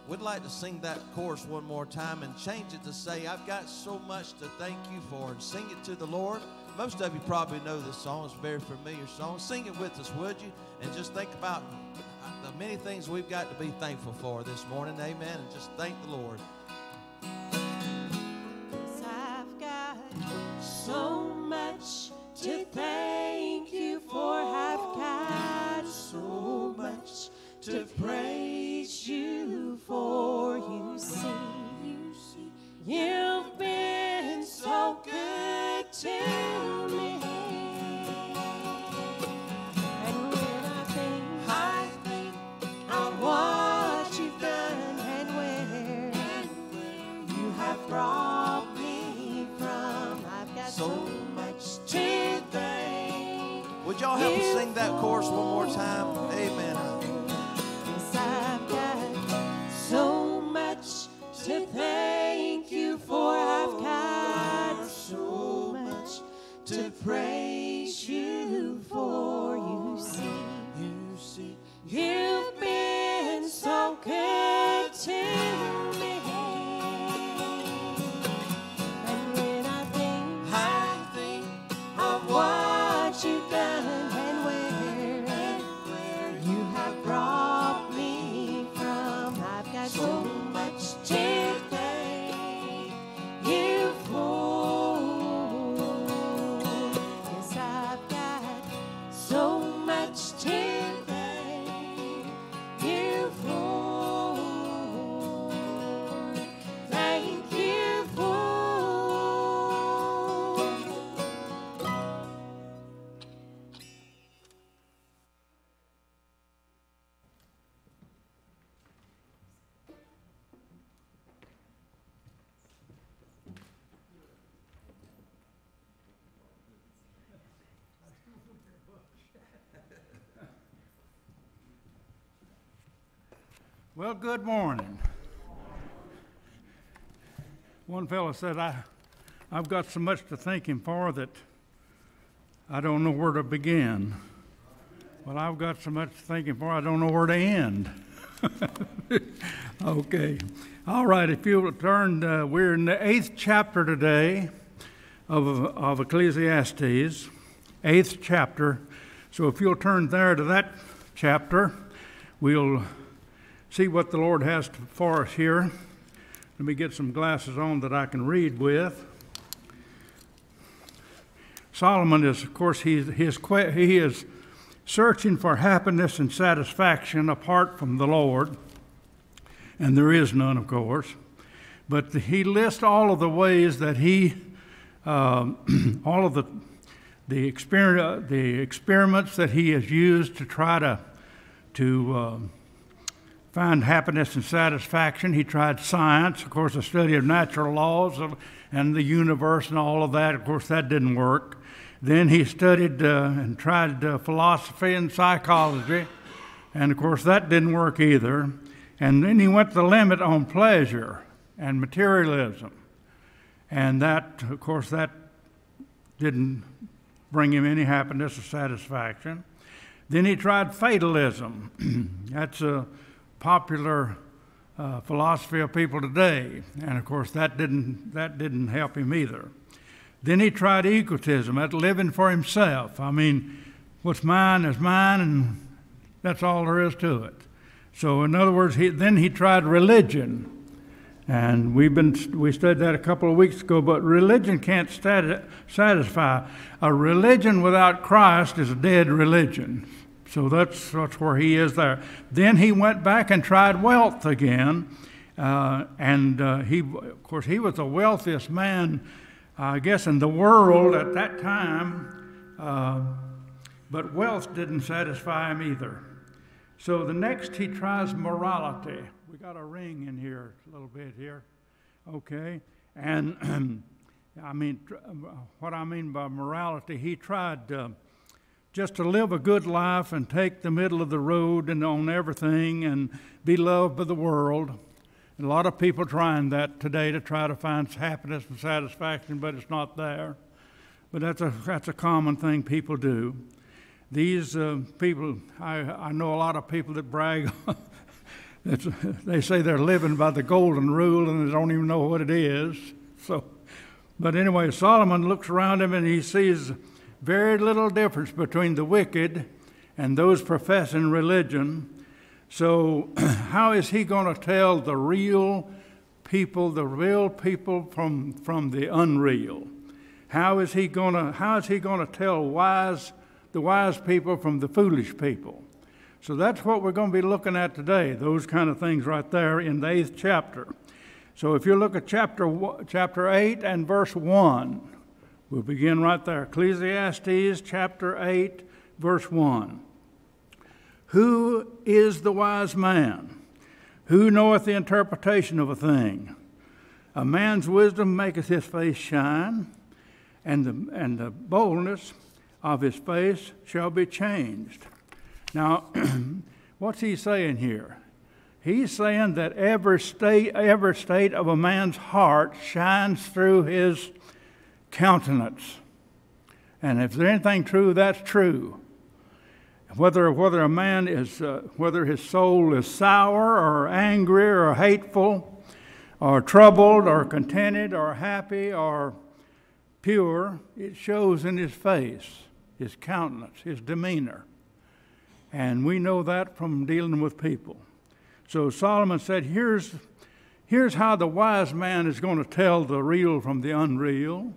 we'd like to sing that chorus one more time and change it to say, I've got so much to thank you for, and sing it to the Lord. Most of you probably know this song. It's a very familiar song. Sing it with us, would you? And just think about the many things we've got to be thankful for this morning. Amen. And just thank the Lord. I've got so much to thank you for. I've got so much to praise you for. You see, you've been so good to me. And when I think of what you've done and where you have brought me from, I've got so much to thank. Would y'all help us sing that chorus one more time? Amen. Yes, I've got so much to thank you for. I've got so much to praise you for. You see, you've been so good to me. And when I think of what you've done and where you have brought me from, I've got so much to thank you for. Yes, I've got so much to thank you for. Thank you for. Well, good morning. One fellow said, I've got so much to thank him for that I don't know where to begin. Well, I've got so much to thank him for, I don't know where to end. Okay. All right, if you'll turn, we're in the 8th chapter today of Ecclesiastes, 8th chapter. So if you'll turn there to that chapter, we'll see what the Lord has for us here. Let me get some glasses on that I can read with. Solomon is, of course, he is searching for happiness and satisfaction apart from the Lord, and there is none, of course. But he lists all of the ways that he, all of the experiments that he has used to try to find happiness and satisfaction. He tried science, of course, the study of natural laws and the universe and all of that. Of course, that didn't work. Then he studied and tried philosophy and psychology, and of course, that didn't work either. And then he went to the limit on pleasure and materialism, and that, of course, that didn't bring him any happiness or satisfaction. Then he tried fatalism. That's a popular philosophy of people today, and of course that didn't help him either. Then he tried egotism, at living for himself. I mean, what's mine is mine, and that's all there is to it. So in other words, then he tried religion, and we studied that a couple of weeks ago. But religion can't satisfy. A religion without Christ is a dead religion. So that's where he is there. Then he went back and tried wealth again, and he was the wealthiest man, I guess, in the world at that time, but wealth didn't satisfy him either. So the next he tries morality. We got a ring in here a little bit here, okay? And I mean, what I mean by morality, he tried just to live a good life and take the middle of the road and on everything and be loved by the world. And a lot of people trying that today to try to find happiness and satisfaction, but it's not there. But that's a common thing people do. These people, I know a lot of people that brag They say they're living by the golden rule and they don't even know what it is. But anyway, Solomon looks around him and he sees very little difference between the wicked and those professing religion. So how is he going to tell the real people from the unreal? How is he going to tell the wise people from the foolish people? So that's what we're going to be looking at today, those kind of things right there in the 8th chapter. So if you look at chapter 8 and verse 1, we'll begin right there. Ecclesiastes chapter 8, verse 1. Who is the wise man? Who knoweth the interpretation of a thing? A man's wisdom maketh his face shine, and the boldness of his face shall be changed. Now, what's he saying here? He's saying that every state of a man's heart shines through his countenance. And if there's anything true, that's true. Whether a man is, whether his soul is sour or angry or hateful or troubled or contented or happy or pure, it shows in his face, his countenance, his demeanor. And we know that from dealing with people. So Solomon said, here's how the wise man is going to tell the real from the unreal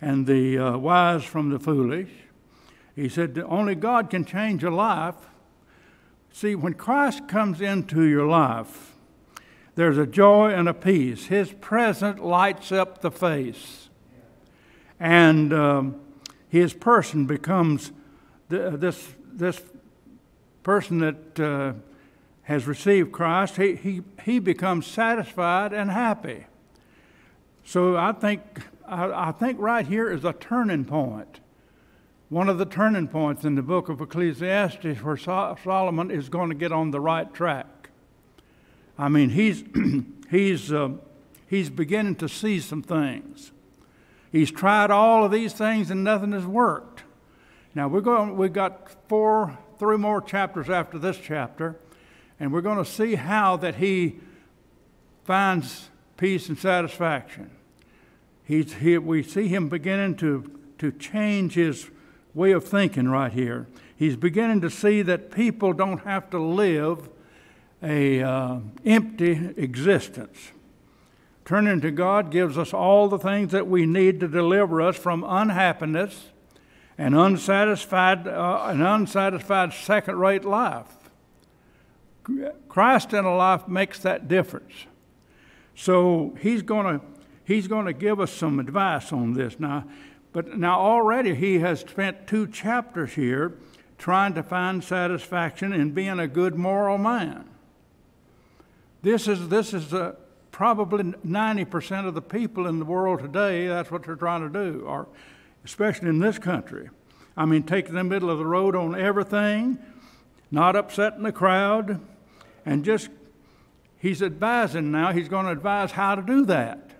and the wise from the foolish. He said, only God can change a life. See, when Christ comes into your life, there's a joy and a peace. His presence lights up the face. And his person becomes this person that has received Christ. He becomes satisfied and happy. So I think right here is a turning point. One of the turning points in the book of Ecclesiastes where Solomon is going to get on the right track. I mean, he's beginning to see some things. He's tried all of these things and nothing has worked. Now we've got three more chapters after this chapter, and we're going to see how that he finds peace and satisfaction. We see him beginning to change his way of thinking right here. He's beginning to see that people don't have to live a empty existence. Turning to God gives us all the things that we need to deliver us from unhappiness and unsatisfied second-rate life. Christ in a life makes that difference. So he's going to give us some advice on this now. But now already he has spent 2 chapters here trying to find satisfaction in being a good moral man. This is probably 90% of the people in the world today. That's what they're trying to do, or especially in this country. I mean, taking the middle of the road on everything, not upsetting the crowd, and he's advising now. He's going to advise how to do that,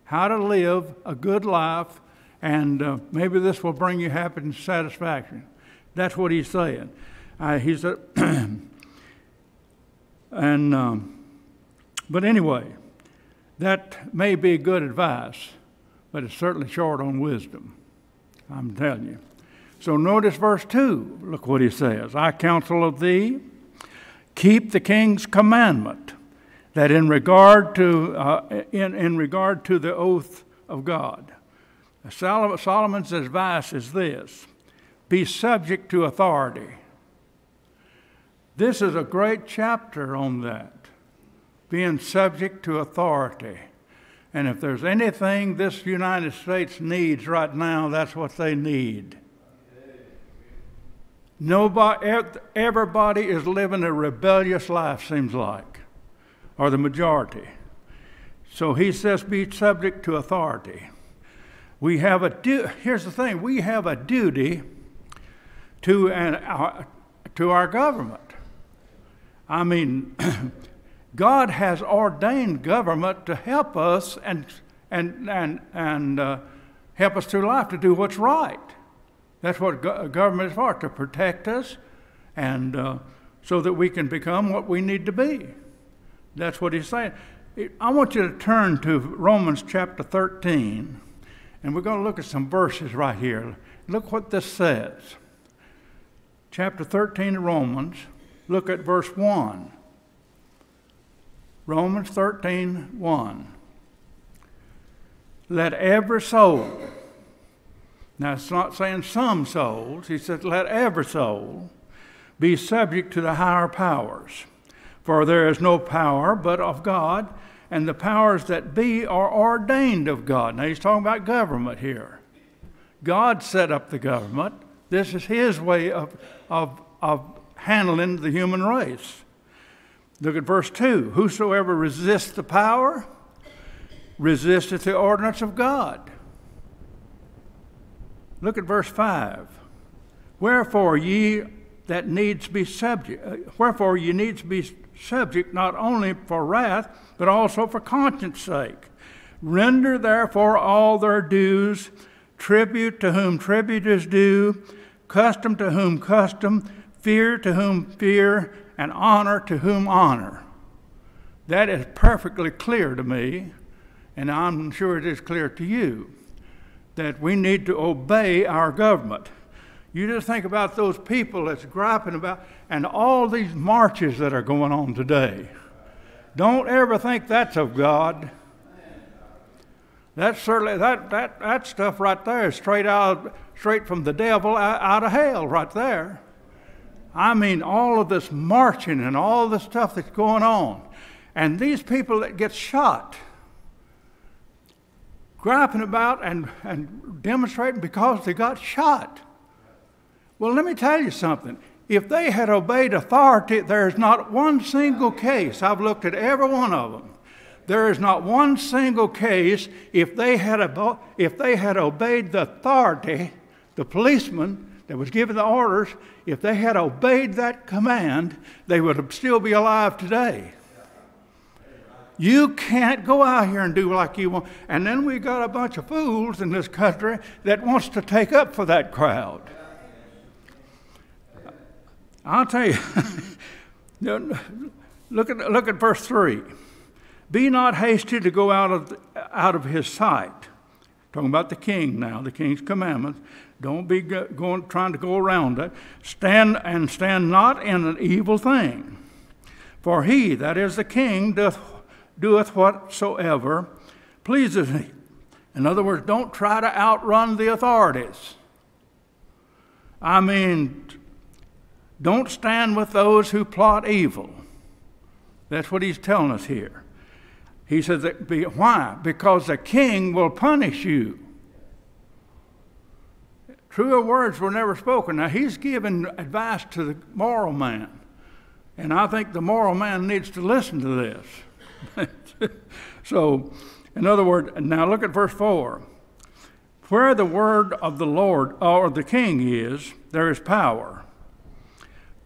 how to live a good life. And maybe this will bring you happiness and satisfaction. That's what he's saying. He said, but anyway, that may be good advice, but it's certainly short on wisdom. I'm telling you. So notice verse 2. Look what he says. I counsel of thee, keep the king's commandment, that in regard to the oath of God. Solomon's advice is this: be subject to authority. This is a great chapter on that, being subject to authority. And if there's anything this United States needs right now, that's what they need. Everybody is living a rebellious life, seems like, or the majority. So he says be subject to authority. Here's the thing, we have a duty to our government. I mean, God has ordained government to help us and help us through life to do what's right. That's what government is for, to protect us and so that we can become what we need to be. That's what he's saying. I want you to turn to Romans chapter 13, and we're going to look at some verses right here. Look what this says. Chapter 13 of Romans, look at verse 1. Romans 13:1. Let every soul, now it's not saying some souls, he says let every soul be subject to the higher powers. For there is no power but of God, and the powers that be are ordained of God. Now he's talking about government here. God set up the government. This is his way of handling the human race. Look at verse 2. Whosoever resists the power, resisteth the ordinance of God. Look at verse 5. Wherefore ye needs to be subject not only for wrath, but also for conscience sake. Render therefore all their dues, tribute to whom tribute is due, custom to whom custom, fear to whom fear, and honor to whom honor. That is perfectly clear to me, and I'm sure it is clear to you, that we need to obey our government. You just think about those people that's griping about, and all these marches that are going on today. Don't ever think that's of God. That's certainly that stuff right there is straight from the devil out of hell right there. I mean, all of this marching and all the stuff that's going on, and these people that get shot, griping about and demonstrating because they got shot. Well, let me tell you something. If they had obeyed authority, there is not one single case. I've looked at every one of them. There is not one single case if they had obeyed the authority, the policeman that was giving the orders, if they had obeyed that command, they would still be alive today. You can't go out here and do like you want. And then we got a bunch of fools in this country that wants to take up for that crowd. I'll tell you, look at verse 3. Be not hasty to go out of his sight. Talking about the king now, the king's commandments. Don't be trying to go around it. Stand not in an evil thing. For he, that is the king, doeth whatsoever pleases him. In other words, don't try to outrun the authorities. I mean, don't stand with those who plot evil. That's what he's telling us here. He says, why? Because the king will punish you. Truer words were never spoken. Now, he's giving advice to the moral man. And I think the moral man needs to listen to this. So, in other words, now look at verse 4. Where the word of the Lord or the king is, there is power.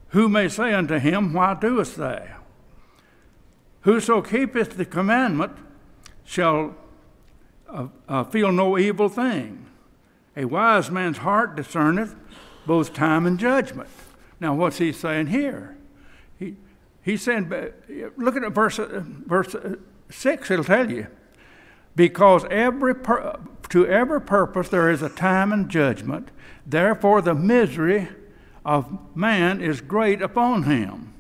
Who may say unto him, why doest thou? Whoso keepeth the commandment shall feel no evil thing. A wise man's heart discerneth both time and judgment. Now, what's he saying here? He's saying, look at verse 6, it'll tell you. Because to every purpose there is a time and judgment, therefore the misery of man is great upon him.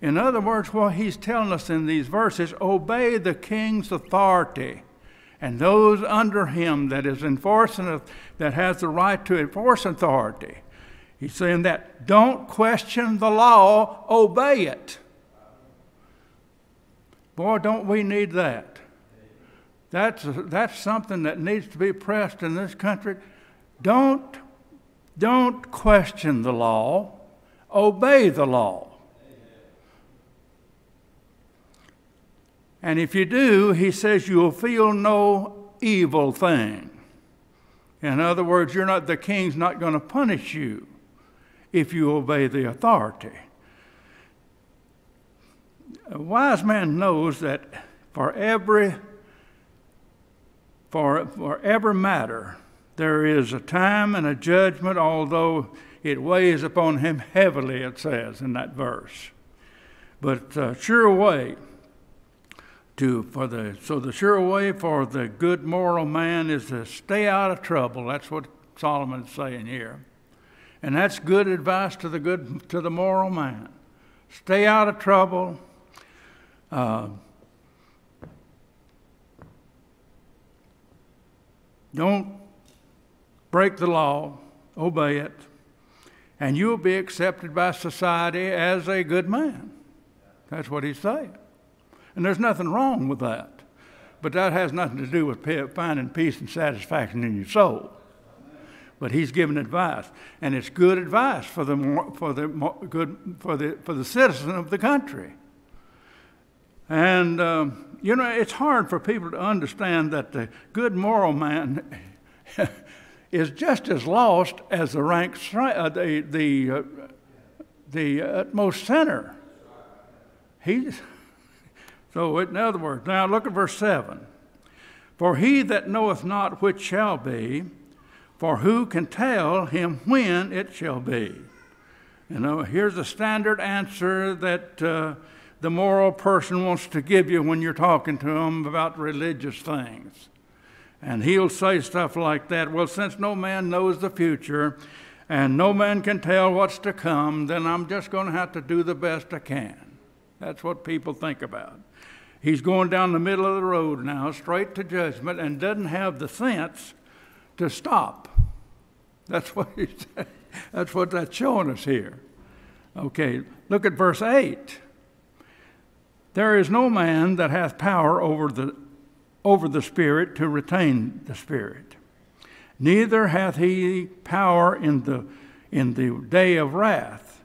In other words, what he's telling us in these verses, obey the king's authority and those under him that is enforcing, that has the right to enforce authority. He's saying that don't question the law, obey it. Boy, don't we need that. That's something that needs to be pressed in this country. Don't question the law, obey the law. And if you do, he says you will feel no evil thing. In other words, the king's not going to punish you if you obey the authority. A wise man knows that for every matter, there is a time and a judgment, although it weighs upon him heavily, it says in that verse. But sure way, So the sure way for the good moral man is to stay out of trouble. That's what Solomon is saying here. And that's good advice to the moral man. Stay out of trouble. Don't break the law. Obey it. And you'll be accepted by society as a good man. That's what he's saying. And there's nothing wrong with that. But that has nothing to do with finding peace and satisfaction in your soul. But he's giving advice, and it's good advice for the citizen of the country. And it's hard for people to understand that the good moral man is just as lost as the utmost sinner. So in other words, now look at verse 7. For he that knoweth not which shall be, for who can tell him when it shall be? Here's a standard answer that the moral person wants to give you when you're talking to him about religious things. And he'll say stuff like that. Well, since no man knows the future and no man can tell what's to come, then I'm just going to have to do the best I can. That's what people think about. He's going down the middle of the road now, straight to judgment, and doesn't have the sense to stop. That's what he's saying. That's what that's showing us here. Okay, look at verse 8. There is no man that hath power over the Spirit to retain the Spirit. Neither hath he power in the day of wrath.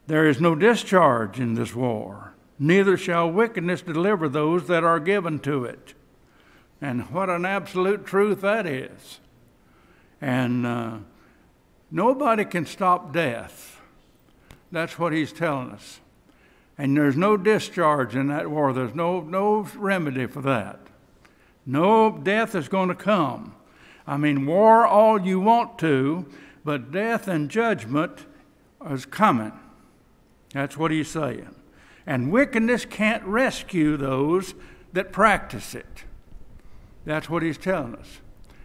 There is no discharge in this war. Neither shall wickedness deliver those that are given to it. And what an absolute truth that is. And nobody can stop death. That's what he's telling us. And there's no discharge in that war. There's no remedy for that. No, death is going to come. I mean, war all you want to, but death and judgment is coming. That's what he's saying. And wickedness can't rescue those that practice it. That's what he's telling us.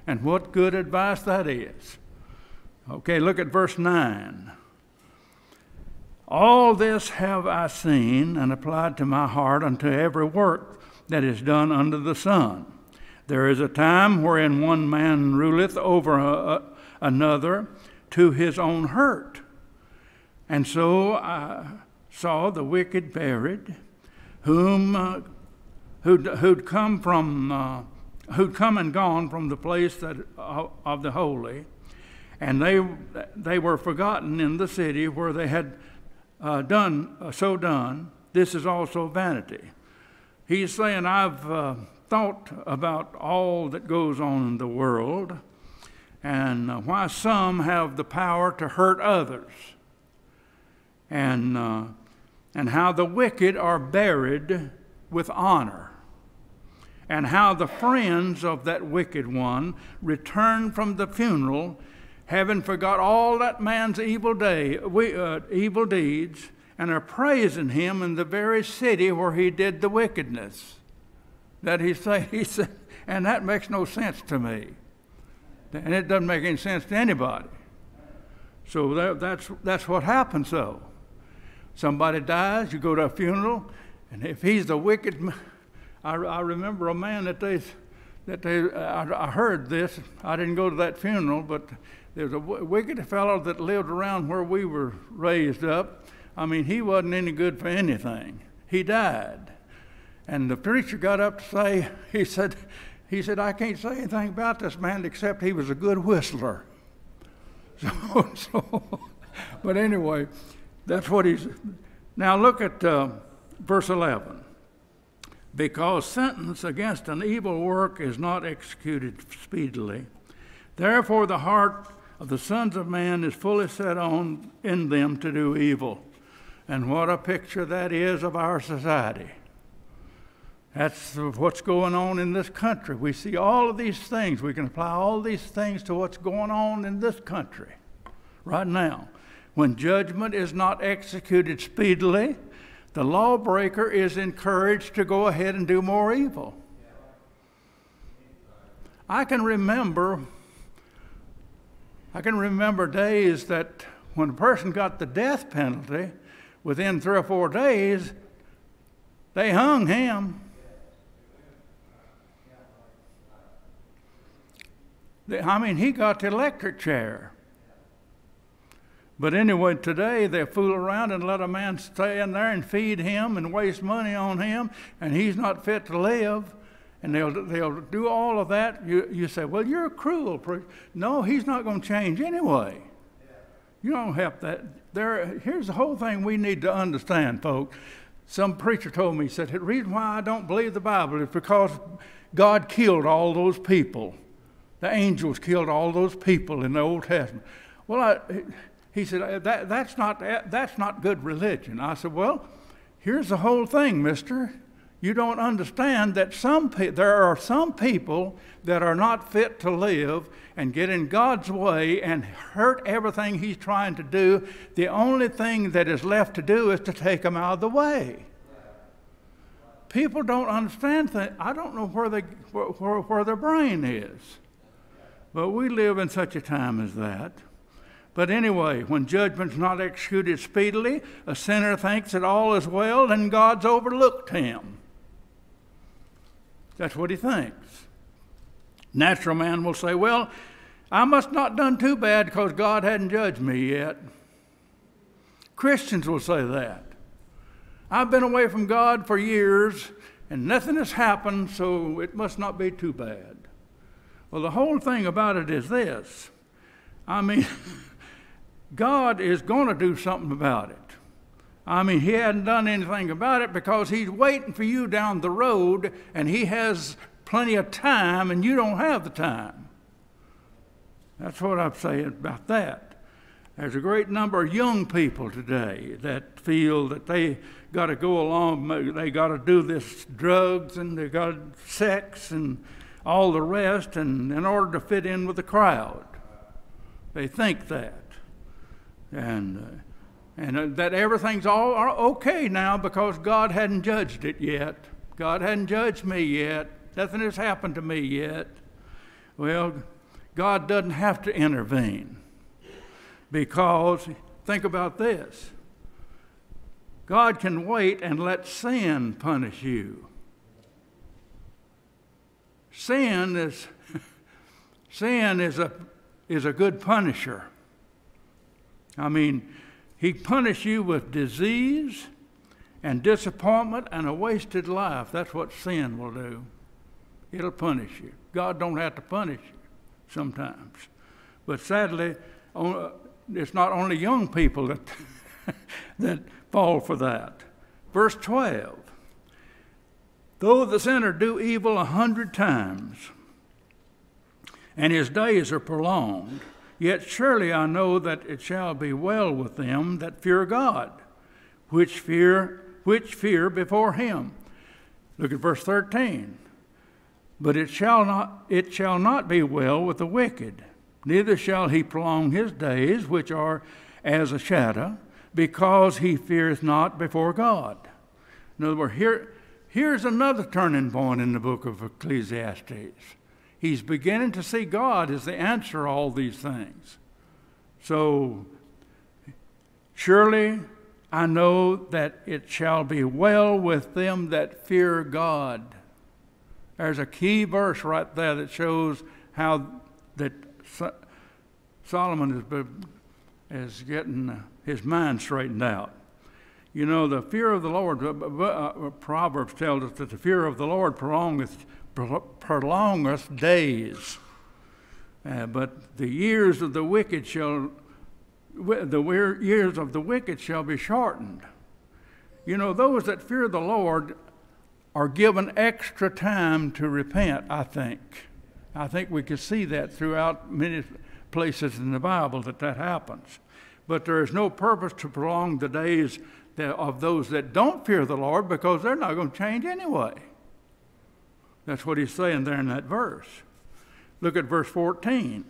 And what good advice that is. Okay, look at verse 9. All this have I seen and applied to my heart unto every work that is done under the sun. There is a time wherein one man ruleth over another to his own hurt. And so I saw the wicked buried, who'd come and gone from the place of the holy, and they were forgotten in the city where they had done. This is also vanity. He's saying, I've thought about all that goes on in the world, and why some have the power to hurt others, and how the wicked are buried with honor, and how the friends of that wicked one return from the funeral, having forgot all that man's evil deeds, and are praising him in the very city where he did the wickedness. That he said, and that makes no sense to me. And it doesn't make any sense to anybody. So that's what happens, though. Somebody dies, you go to a funeral, and if he's the wicked man, I remember a man I heard this. I didn't go to that funeral, but there's a wicked fellow that lived around where we were raised up. I mean, he wasn't any good for anything. He died. And the preacher got up to say, he said, I can't say anything about this man except he was a good whistler. But anyway, that's what he's... Now look at verse 11. Because sentence against an evil work is not executed speedily, therefore the heart of the sons of man is fully set on in them to do evil. And what a picture that is of our society. That's what's going on in this country. We see all of these things. We can apply all these things to what's going on in this country right now. When judgment is not executed speedily, the lawbreaker is encouraged to go ahead and do more evil. I can remember days that when a person got the death penalty, within 3 or 4 days, they hung him. He got the electric chair. But anyway, today they fool around and let a man stay in there and feed him and waste money on him, and he's not fit to live. And they'll do all of that. You say, well, you're a cruel preacher. No, he's not going to change anyway. You don't have that. Here's the whole thing we need to understand, folks. Some preacher told me, he said, the reason why I don't believe the Bible is because God killed all those people. The angels killed all those people in the Old Testament. Well, he said, that's not good religion. I said, well, here's the whole thing, mister. You don't understand that there are some people that are not fit to live and get in God's way and hurt everything He's trying to do. The only thing that is left to do is to take them out of the way. People don't understand things. I don't know where their brain is. But we live in such a time as that. But anyway, when judgment's not executed speedily, a sinner thinks that all is well and God's overlooked him. That's what he thinks. Natural man will say, well, I must not done too bad because God hadn't judged me yet. Christians will say that. I've been away from God for years and nothing has happened, so it must not be too bad. Well, the whole thing about it is this. God is going to do something about it. He hadn't done anything about it because He's waiting for you down the road, and He has plenty of time, and you don't have the time. That's what I'm saying about that. There's a great number of young people today that feel that they got to go along, they got to do this drugs, and they got sex, and all the rest, and in order to fit in with the crowd. They think that. And that everything's all okay now because God hadn't judged it yet. God hadn't judged me yet. Nothing has happened to me yet. Well, God doesn't have to intervene because, think about this, God can wait and let sin punish you. Sin is a good punisher. He punishes you with disease and disappointment and a wasted life. That's what sin will do. It'll punish you. God don't have to punish you sometimes. But sadly, it's not only young people that fall for that. Verse 12. Though the sinner do evil 100 times, and his days are prolonged, yet surely I know that it shall be well with them that fear God, which fear before Him. Look at verse 13. But it shall not be well with the wicked, neither shall he prolong his days, which are as a shadow, because he feareth not before God. In other words, here's another turning point in the book of Ecclesiastes. He's beginning to see God as the answer to all these things. So, surely I know that it shall be well with them that fear God. There's a key verse right there that shows how that Solomon is getting his mind straightened out. You know, the fear of the Lord, Proverbs tells us that the fear of the Lord prolongeth days. But the years of the wicked shall be shortened. You know, those that fear the Lord are given extra time to repent, I think. I think we can see that throughout many places in the Bible that happens. But there is no purpose to prolong the days of those that don't fear the Lord, because they're not going to change anyway. That's what he's saying there in that verse. Look at verse 14.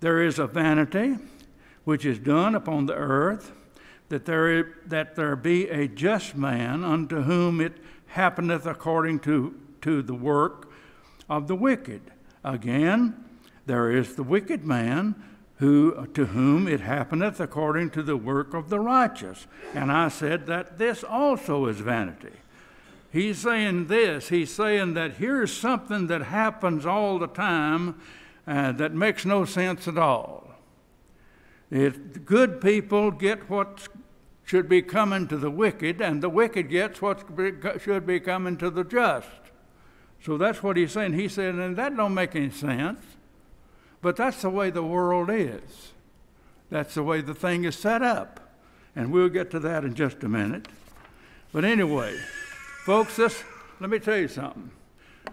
There is a vanity which is done upon the earth, that there be a just man unto whom it happeneth according to the work of the wicked. Again, there is the wicked man to whom it happeneth according to the work of the righteous. And I said that this also is vanity. He's saying this. He's saying that here's something that happens all the time that makes no sense at all. If good people get what should be coming to the wicked, and the wicked gets what should be coming to the just. So that's what he's saying. He said, and that don't make any sense. But that's the way the world is. That's the way the thing is set up. And we'll get to that in just a minute. But anyway, folks, let me tell you something.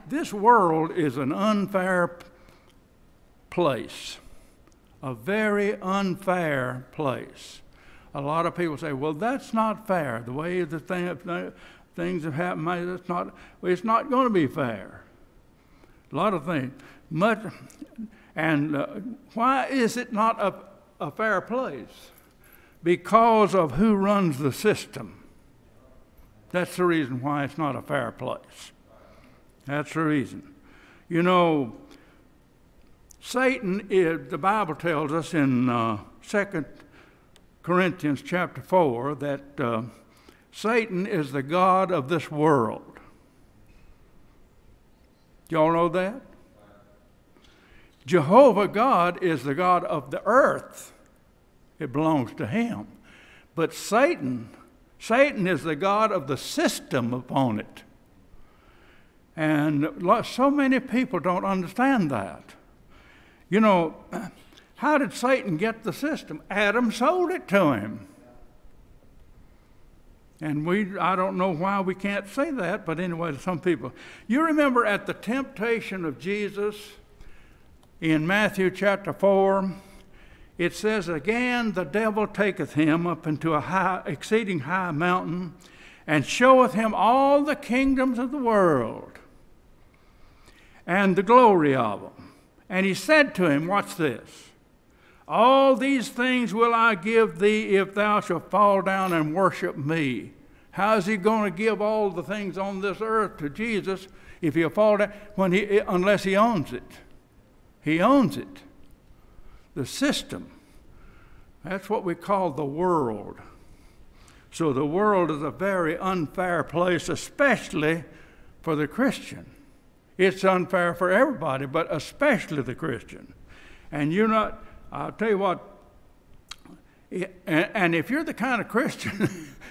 This world is an unfair place. A very unfair place. A lot of people say, well, that's not fair. The way the things have happened, it's not going to be fair. A lot of things. Why is it not a fair place? Because of who runs the system. That's the reason why it's not a fair place. That's the reason. You know, Satan the Bible tells us in 2 Corinthians chapter 4 that Satan is the god of this world. Do y'all know that? Jehovah God is the God of the earth. It belongs to him. But Satan is the god of the system upon it. And so many people don't understand that. You know, how did Satan get the system? Adam sold it to him. And I don't know why we can't say that, but anyway, some people. You remember at the temptation of Jesus in Matthew chapter 4, it says, again the devil taketh him up into a exceeding high mountain, and showeth him all the kingdoms of the world, and the glory of them. And he said to him, watch this, all these things will I give thee if thou shalt fall down and worship me. How is he going to give all the things on this earth to Jesus if he'll fall down unless he owns it? He owns it. The system. That's what we call the world. So the world is a very unfair place, especially for the Christian. It's unfair for everybody, but especially the Christian. And I'll tell you what, and if you're the kind of Christian,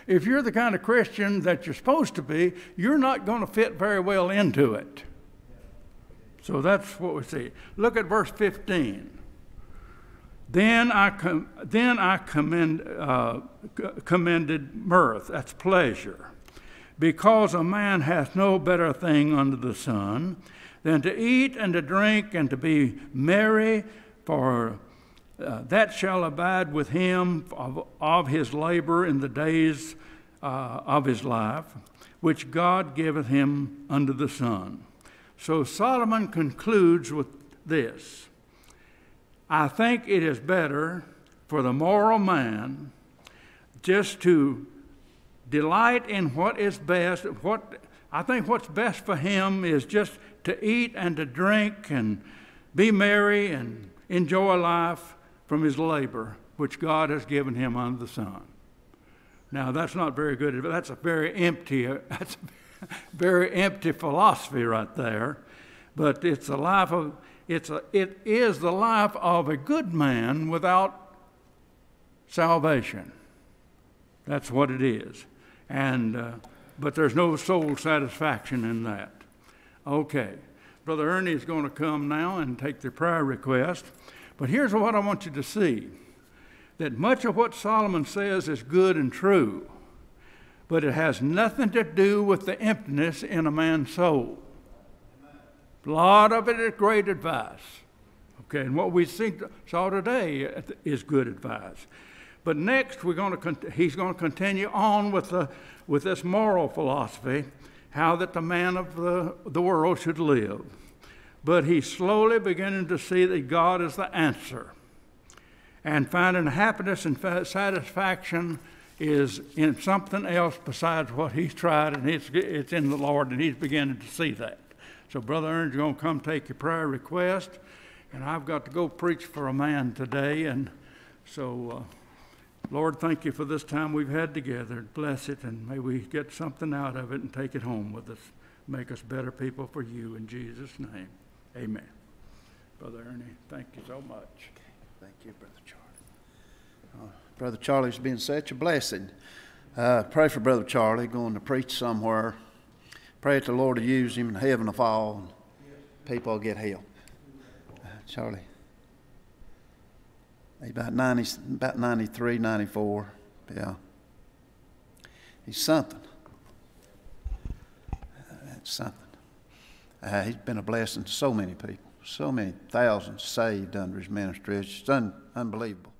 if you're the kind of Christian that you're supposed to be, you're not going to fit very well into it. So that's what we see. Look at verse 15. Then I commended mirth, that's pleasure, because a man hath no better thing under the sun than to eat and to drink and to be merry, for that shall abide with him of his labor in the days of his life, which God giveth him under the sun. So Solomon concludes with this. I think it is better for the moral man just to delight in what is best. I think what's best for him is just to eat and to drink and be merry and enjoy life from his labor, which God has given him under the sun. Now, that's not very good. That's a very empty philosophy right there. But it's the life of it is the life of a good man without salvation. That's what it is. And but there's no soul satisfaction in that. Okay. Brother Ernie is going to come now and take the prayer request. But here's what I want you to see. That much of what Solomon says is good and true, but it has nothing to do with the emptiness in a man's soul. A lot of it is great advice. Okay, and what we saw today is good advice. But next, he's going to continue on with this moral philosophy, how that the man of the world should live. But he's slowly beginning to see that God is the answer, and finding happiness and satisfaction is in something else besides what he's tried, and it's in the Lord, and he's beginning to see that. So Brother Ernest's going to come take your prayer request, and I've got to go preach for a man today, and so Lord, thank you for this time we've had together. Bless it, and may we get something out of it and take it home with us. Make us better people for you in Jesus' name. Amen. Brother Ernie, thank you so much. Thank you, Brother Charlie. Brother Charlie's been such a blessing. Pray for Brother Charlie going to preach somewhere. Pray that the Lord will use him and heaven will fall and people will get help. Charlie, he's about 93, 94. Yeah. He's something. It's something. He's been a blessing to so many people. So many thousands saved under his ministry. It's unbelievable.